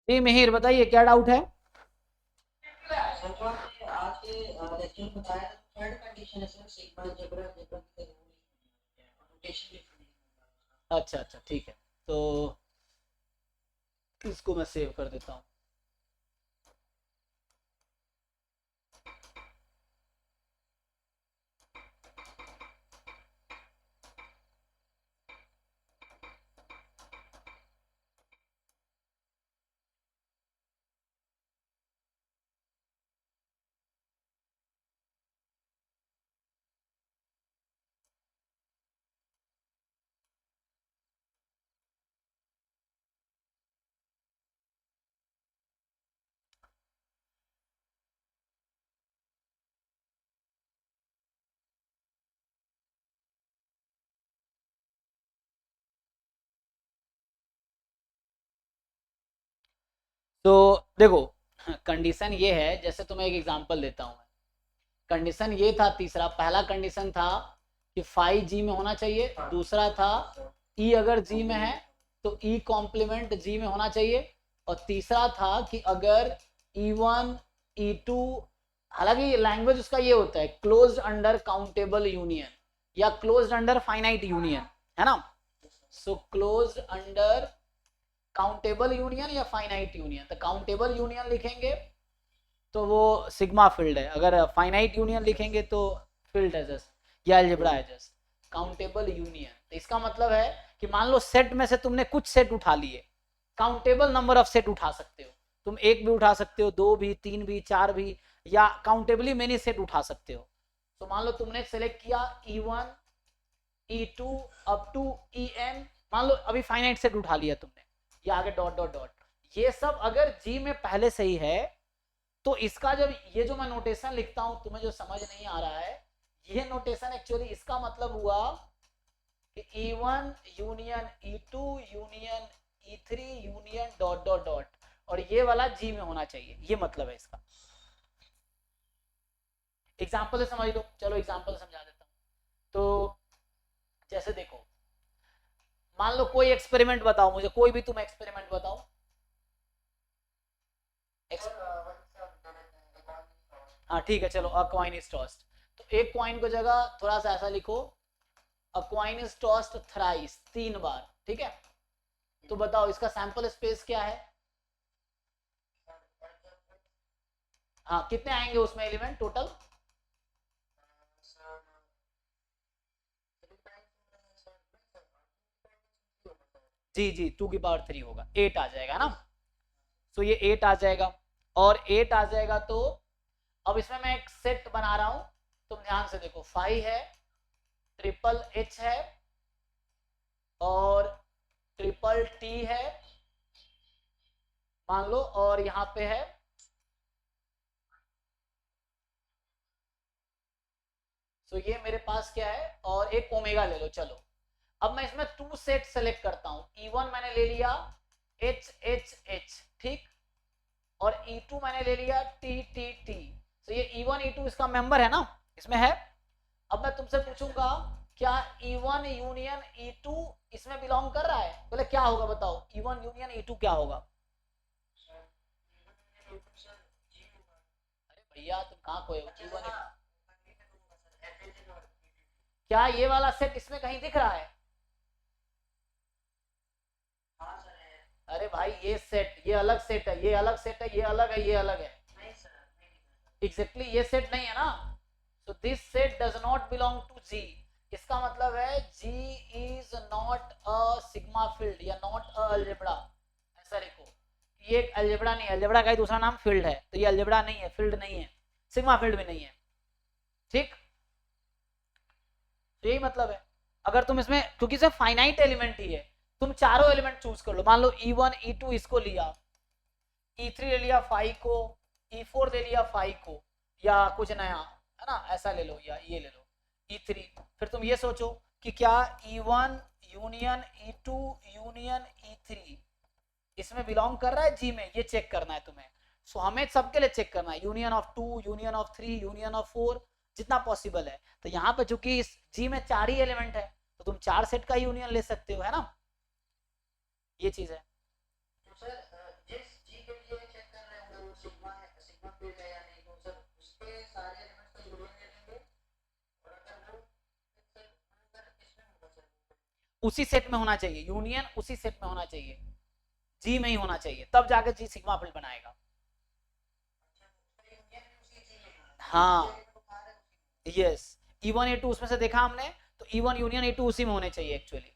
ये मिहिर बताइए क्या डाउट है। सर जो आपने आज के लेक्चर में बताया थर्ड कंडीशन है सर सिग्मा जेब्रा जेब्रा की नोटेशन लिखनी है। अच्छा अच्छा ठीक है, तो इसको मैं सेव कर देता हूँ। तो देखो, कंडीशन ये है, जैसे तुम्हें एक एग्जांपल देता हूँ। कंडीशन ये था, तीसरा पहला कंडीशन था कि फाइव जी में होना चाहिए, दूसरा था ई अगर जी में है तो ई कॉम्प्लीमेंट जी में होना चाहिए, और तीसरा था कि अगर ई वन ई टू, हालांकि लैंग्वेज उसका ये होता है क्लोज्ड अंडर काउंटेबल यूनियन या क्लोज्ड अंडर फाइनाइट यूनियन, है ना। सो क्लोज्ड अंडर काउंटेबल यूनियन या फाइनाइट यूनियन, तो काउंटेबल यूनियन लिखेंगे तो वो सिग्मा फील्ड है, अगर फाइनाइट यूनियन लिखेंगे तो फील्ड है जस्ट या अलजेब्रा है जस्ट। काउंटेबल यूनियन तो इसका मतलब है कि मान लो सेट में से तुमने कुछ सेट उठा लिए, काउंटेबल नंबर ऑफ सेट उठा सकते हो, तुम एक भी उठा सकते हो, दो भी, तीन भी, चार भी, या काउंटेबली मेनी सेट उठा सकते हो। तो मान लो तुमने सेलेक्ट किया E one E two up to E N, मान लो अभी फाइनाइट सेट उठा लिया तुमने, या आगे डॉट डॉट डॉट, ये सब अगर जी में पहले से ही है तो इसका जब ये जो मैं नोटेशन लिखता हूं तुम्हें जो समझ नहीं आ रहा है, ये नोटेशन एक्चुअली इसका मतलब हुआ कि E1 union E2 union E3 union dot dot dot, और ये वाला जी में होना चाहिए, ये मतलब है इसका। एग्जाम्पल से समझ लो, चलो एग्जाम्पल समझा देता हूं। तो जैसे देखो, मान लो कोई एक्सपेरिमेंट बताओ मुझे, कोई भी तुम एक्सपेरिमेंट बताओ। हाँ ठीक है, चलो अ कॉइन इज टॉस्ड, तो एक कॉइन को जगह थोड़ा सा ऐसा लिखो, अ कॉइन इज टॉस्ड थ्राइस, तीन बार, ठीक है। तो बताओ इसका सैंपल स्पेस क्या है। हाँ कितने आएंगे उसमें एलिमेंट टोटल। जी जी, 2 की पावर 3 होगा, 8 आ जाएगा ना। तो ये 8 आ जाएगा, और 8 आ जाएगा तो अब इसमें मैं एक सेट बना रहा हूं, तुम ध्यान से देखो, 5 है, ट्रिपल एच है, और ट्रिपल टी है, मान लो, और यहां पे है, तो ये मेरे पास क्या है, और एक ओमेगा ले लो, चलो। अब मैं इसमें टू सेट सेलेक्ट करता हूं, E1 मैंने ले लिया एच एच एच, ठीक, और E2 मैंने ले लिया टी टी टी। तो ये E1 E2 इसका मेंबर है ना, इसमें है। अब मैं तुमसे पूछूंगा क्या E1 यूनियन E2 इसमें बिलोंग कर रहा है, बोले क्या होगा बताओ, E1 यूनियन E2 क्या होगा। अरे भैया तुम कहाँ खोए हो, E1 क्या ये वाला सेट इसमें कहीं दिख रहा है। अरे भाई ये सेट, ये अलग सेट है, ये अलग सेट है, ये अलग है, ये अलग है। एग्जैक्टली ये सेट नहीं है ना, so this set does not belong to G। इसका मतलब है G is not a sigma field या not a algebra, ऐसा लिखो। ये एक अलजेब्रा नहीं है, अलजेब्रा का ही दूसरा नाम फील्ड है, तो ये अलजेब्रा नहीं है, फील्ड नहीं है, सिग्मा फील्ड भी नहीं है, ठीक। तो यही मतलब है, अगर तुम इसमें, क्योंकि इसे फाइनाइट एलिमेंट ही है, तुम चारों एलिमेंट चूज कर लो, मान लो E1 E2 इसको लिया, E3 ले लिया 5 को, E4 ले लिया 5 को, या कुछ नया, है ना, ऐसा ले लो, या ये ले लो E3। फिर तुम ये सोचो कि क्या E1 union E2 union E3 इसमें बिलोंग कर रहा है जी में, ये चेक करना है तुम्हें। सो हमें सबके लिए चेक करना है, union of 2 union of 3 union of 4, जितना पॉसिबल है। तो यहाँ पे चूंकि इस जी में 4 ही एलिमेंट है, तो तुम 4 सेट का यूनियन ले सकते हो, है ना, ये चीज है। उसी सेट में होना चाहिए, यूनियन उसी सेट में होना चाहिए, जी में ही होना चाहिए, तब जाके जी सिग्मा फील्ड बनाएगा। हाँ यस, E1 E2 उसमें से देखा हमने, तो E1 यूनियन E2 उसी में होने चाहिए एक्चुअली।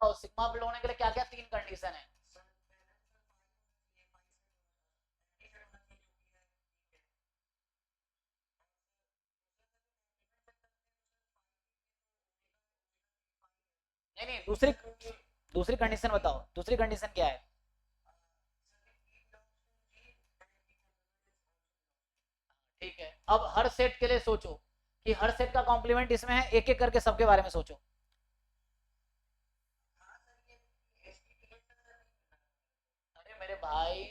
तो सिग्मा फील्ड होने के लिए क्या क्या तीन कंडीशन है? नहीं नहीं, दूसरी दूसरी कंडीशन बताओ, दूसरी कंडीशन क्या है? ठीक है, अब हर सेट के लिए सोचो कि हर सेट का कॉम्प्लीमेंट इसमें है, एक एक करके सबके बारे में सोचो। अरे मेरे भाई,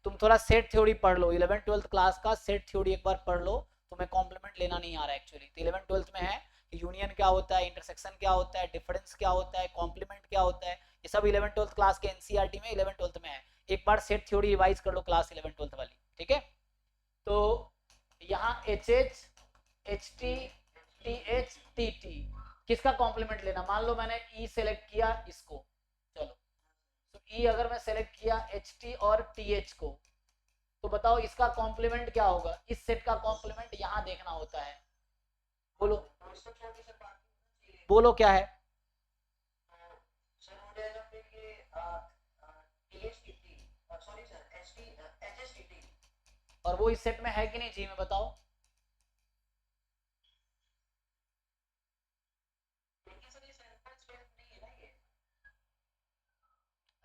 तुम थोड़ा सेट थ्योरी पढ़ लो, 11th 12th क्लास का सेट थ्योरी एक बार पढ़ लो। तुम्हें कॉम्प्लीमेंट लेना नहीं आ रहा है एक्चुअली, तो 11th 12th में है कि यूनियन क्या होता है, इंटरसेक्शन क्या होता है, डिफरेंस क्या होता है, कॉम्प्लीमेंट क्या होता है, ये सब 11th 12th क्लास के एनसीईआरटी में 11th 12th में है। एक बार सेट थ्योरी रिवाइज कर लो क्लास 11th 12th वाली, ठीक है? तो यहाँ H H, H T, T H, T T, किसका कॉम्प्लीमेंट लेना? मान लो मैंने ई सेलेक्ट किया इसको, चलो, तो ई अगर मैं सेलेक्ट किया एच टी और टी एच को, तो बताओ इसका कॉम्प्लीमेंट क्या होगा? इस सेट का कॉम्प्लीमेंट यहाँ देखना होता है, बोलो बोलो क्या है? और वो इस सेट में है कि नहीं जी में, बताओ।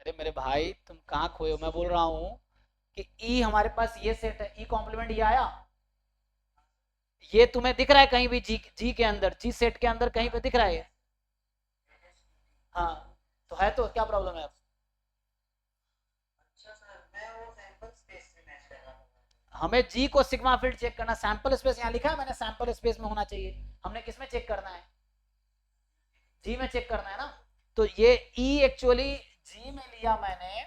अरे मेरे भाई तुम कहाँ खोए हो, मैं बोल रहा हूँ कि ई हमारे पास ये सेट है, ई कॉम्प्लीमेंट ये आया, ये तुम्हें दिख रहा है कहीं भी जी, जी के अंदर, जी सेट के अंदर कहीं पे दिख रहा है ये? हाँ, तो है, तो क्या प्रॉब्लम है अब? हमें जी को सिग्मा फील्ड चेक करना, सैंपल स्पेस यहाँ लिखा है मैंने, सैंपल स्पेस में होना चाहिए, हमने किस में चेक करना है? जी में चेक करना है ना। तो ये ई एक्चुअली जी में लिया मैंने,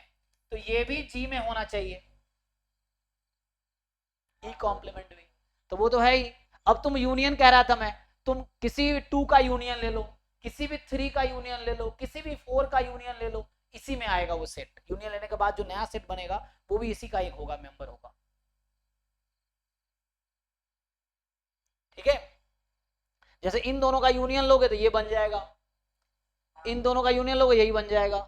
तो ये भी जी में होना चाहिए, ई कॉम्प्लीमेंट भी, तो वो तो है ही। अब तुम यूनियन कह रहा था मैं, तुम किसी भी 2 का यूनियन ले लो, किसी भी 3 का यूनियन ले लो, किसी भी 4 का यूनियन ले लो, इसी में आएगा वो सेट। यूनियन लेने के बाद जो नया सेट बनेगा वो भी इसी का एक होगा, मेंबर होगा, ठीक है? जैसे इन दोनों का यूनियन लोगे तो ये बन जाएगा, इन दोनों का यूनियन लोगे यही बन जाएगा,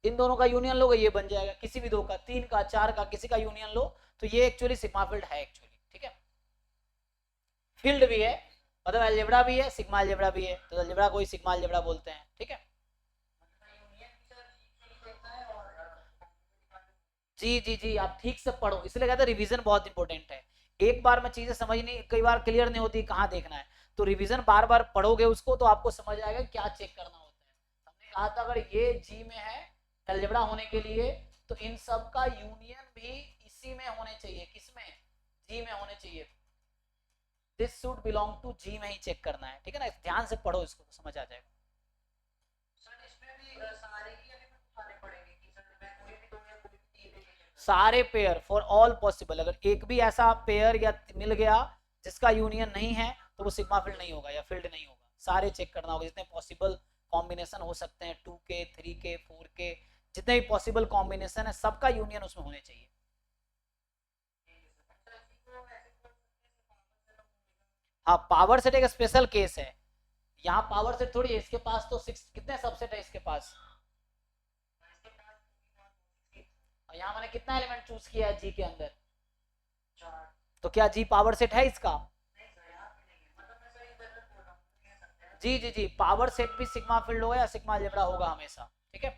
इन दोनों का यूनियन लोगे ये बन जाएगा, किसी भी 2 का, 3 का, 4 का, किसी का यूनियन लो, तो ये एक्चुअली सिग्मा फील्ड है एक्चुअली, ठीक है? फील्ड भी है, मतलब अलजेब्रा भी है, सिग्मा अलजेब्रा भी है, तो अलजेब्रा को ही सिग्मा अलजेब्रा बोलते हैं, ठीक है? जी जी जी, आप ठीक से पढ़ो, इसलिए कहते हैं रिवीजन बहुत इंपॉर्टेंट है। एक बार में चीजें समझ नहीं, कई बार क्लियर नहीं होती कहाँ देखना है, तो रिवीजन बार बार पढ़ोगे उसको तो आपको समझ आएगा क्या चेक करना होता है। हमने कहा था अगर ये जी में है अलजेब्रा होने के लिए, तो इन सब का यूनियन भी इसी में होने चाहिए, किसमें? जी में होने चाहिए। दिस शुड बिलोंग टू जी में ही चेक करना है, ठीक है ना? ध्यान से पढ़ो इसको तो समझ आ जाएगा। सारे पेयर फॉर ऑल पॉसिबल, अगर एक भी ऐसा पेयर या मिल गया जिसका यूनियन नहीं है तो वो सिग्मा फील्ड नहीं होगा या फील्ड नहीं होगा, सारे चेक करना होगा, जितने पॉसिबल कॉम्बिनेशन हो सकते हैं 2 के 3 के 4 के, जितने भी पॉसिबल कॉम्बिनेशन है सबका यूनियन उसमें होने चाहिए। हाँ, पावर सेट एक स्पेशल केस है, यहाँ पावर सेट थोड़ी है, इसके पास तो 6 कितने सबसेट है इसके पास, और यहाँ मैंने कितना एलिमेंट चूज किया है जी के अंदर, तो क्या जी पावर सेट है इसका? जी जी जी, पावर सेट भी सिग्मा फील्ड होगा या सिग्मा अलजेब्रा होगा हमेशा, ठीक है?